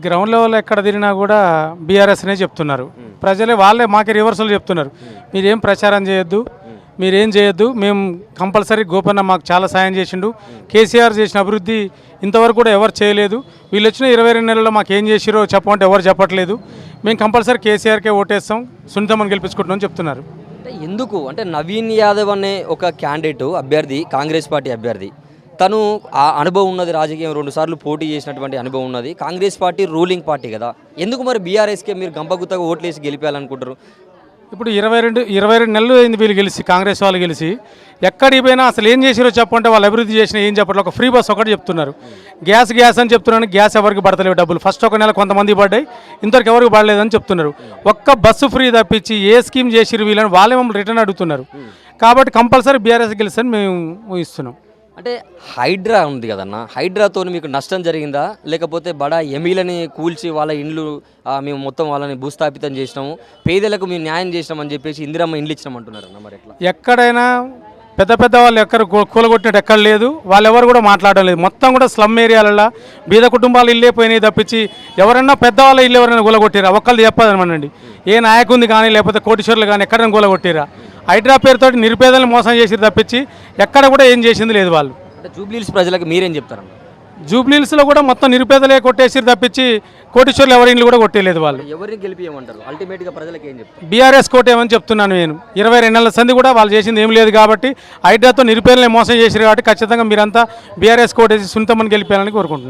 Ground level ఎక్కడ తిరిగినా కూడా బీఆర్ఎస్నే చెప్తున్నారు. ప్రజలే వాళ్ళే మాకే రివర్సల్ చెప్తున్నారు. మీరేం ప్రచారం చేయొద్దు, మీరేం చేయొద్దు, మేము కంపల్సరీ గోపన్న మాకు చాలా సాయం చేసిండు, కేసీఆర్ చేసిన అభివృద్ధి ఇంతవరకు కూడా ఎవరు చేయలేదు, వీళ్ళు వచ్చిన 22 నెలల్లో మాకు ఏం చేసిరో చెప్పమంటే ఎవరు చెప్పట్లేదు, మేము కంపల్సరీ కేసీఆర్కే ఓటేస్తాం, సునీతమ్మని గెలిపించుకుంటున్నాం చెప్తున్నారు. అంటే ఎందుకు అంటే నవీన్ యాదవ్ అనే ఒక క్యాండిడేట్ అభ్యర్థి, కాంగ్రెస్ పార్టీ అభ్యర్థి, తను ఆ అనుభవం ఉన్నది, రాజకీయం 2 సార్లు పోటీ చేసినటువంటి అనుభవం ఉన్నది, కాంగ్రెస్ పార్టీ రూలింగ్ పార్టీ కదా, ఎందుకు మరి బీఆర్ఎస్కే మీరు గంపగుత్తగా ఓట్లేసి గెలిపేయాలనుకుంటారు? ఇప్పుడు 22 నెలలు అయింది వీళ్ళు గెలిచి, కాంగ్రెస్ వాళ్ళు గెలిచి, ఎక్కడికి పోయినా అసలు ఏం చేసిరో చెప్పంటే వాళ్ళు అభివృద్ధి చేసిన ఏం చెప్పట్లేదు. ఒక ఫ్రీ బస్ ఒకటి చెప్తున్నారు, గ్యాస్ అని చెప్తున్నాను, గ్యాస్ ఎవరికి పడతలేవు డబ్బులు, ఫస్ట్ ఒక నెల కొంతమంది పడ్డాయి, ఇంతవరకు ఎవరికి పడలేదని చెప్తున్నారు. ఒక్క బస్సు ఫ్రీ తప్పించి ఏ స్కీమ్ చేసిరు వీళ్ళని వాళ్ళే మమ్మల్ని రిటర్న్ అడుగుతున్నారు. కాబట్టి కంపల్సరీ బీఆర్ఎస్ గెలుస్తారని మేము ఊహిస్తున్నాం. అంటే హైడ్రా ఉంది కదన్న, హైడ్రాతో మీకు నష్టం జరిగిందా, లేకపోతే బడా ఎమీలని కూల్చి వాళ్ళ ఇండ్లు మేము మొత్తం వాళ్ళని భూస్థాపితం చేసినాము, పేదలకు మేము న్యాయం చేసినామని చెప్పేసి ఇందిరమ్మ ఇండ్లు ఇచ్చినామంటున్నారన్న, మరి ఎట్లా? ఎక్కడైనా పెద్ద వాళ్ళు ఎక్కడ కూలగొట్టినట్టు ఎక్కడ లేదు, వాళ్ళు ఎవరు కూడా మాట్లాడడం లేదు. మొత్తం కూడా స్లమ్ ఏరియాలలో బీద కుటుంబాలు ఇల్లే పోయినాయి తప్పించి ఎవరన్నా పెద్దవాళ్ళ ఇల్లు ఎవరైనా కూలగొట్టిరా ఒక్కళ్ళు చెప్పదనమనండి. ఏ నాయకుంది కానీ లేకపోతే కోటీశ్వర్లు కానీ ఎక్కడైనా కూలగొట్టిరా. హైడ్రా పేరుతో నిరుపేదలను మోసం చేసి తప్పించి ఎక్కడ కూడా ఏం చేసింది లేదు వాళ్ళు. అంటే జూబ్లీహిల్స్ ప్రజలకు మీరేం చెప్తారన్న? జూబ్లీహిల్స్లో కూడా మొత్తం నిరుపేదలే కొట్టేసి తప్పించి కోటీశ్వర్లు ఎవరి ఇండ్లు కూడా కొట్టేయలేదు వాళ్ళు. ఎవరిని గెలిపియమంటారు అల్టిమేట్గా ప్రజలకు ఏం చెప్తారు? బీఆర్ఎస్ కోటేమని చెప్తున్నాను నేను. 22 నెలల సంది కూడా వాళ్ళు చేసింది ఏం లేదు కాబట్టి, హైడ్రాతో నిరుపేదలే మోసం చేసారు కాబట్టి ఖచ్చితంగా మీరంతా బీఆర్ఎస్ కోటేసి సునీతమ్మని గెలిపేయాలని కోరుకుంటున్నాను.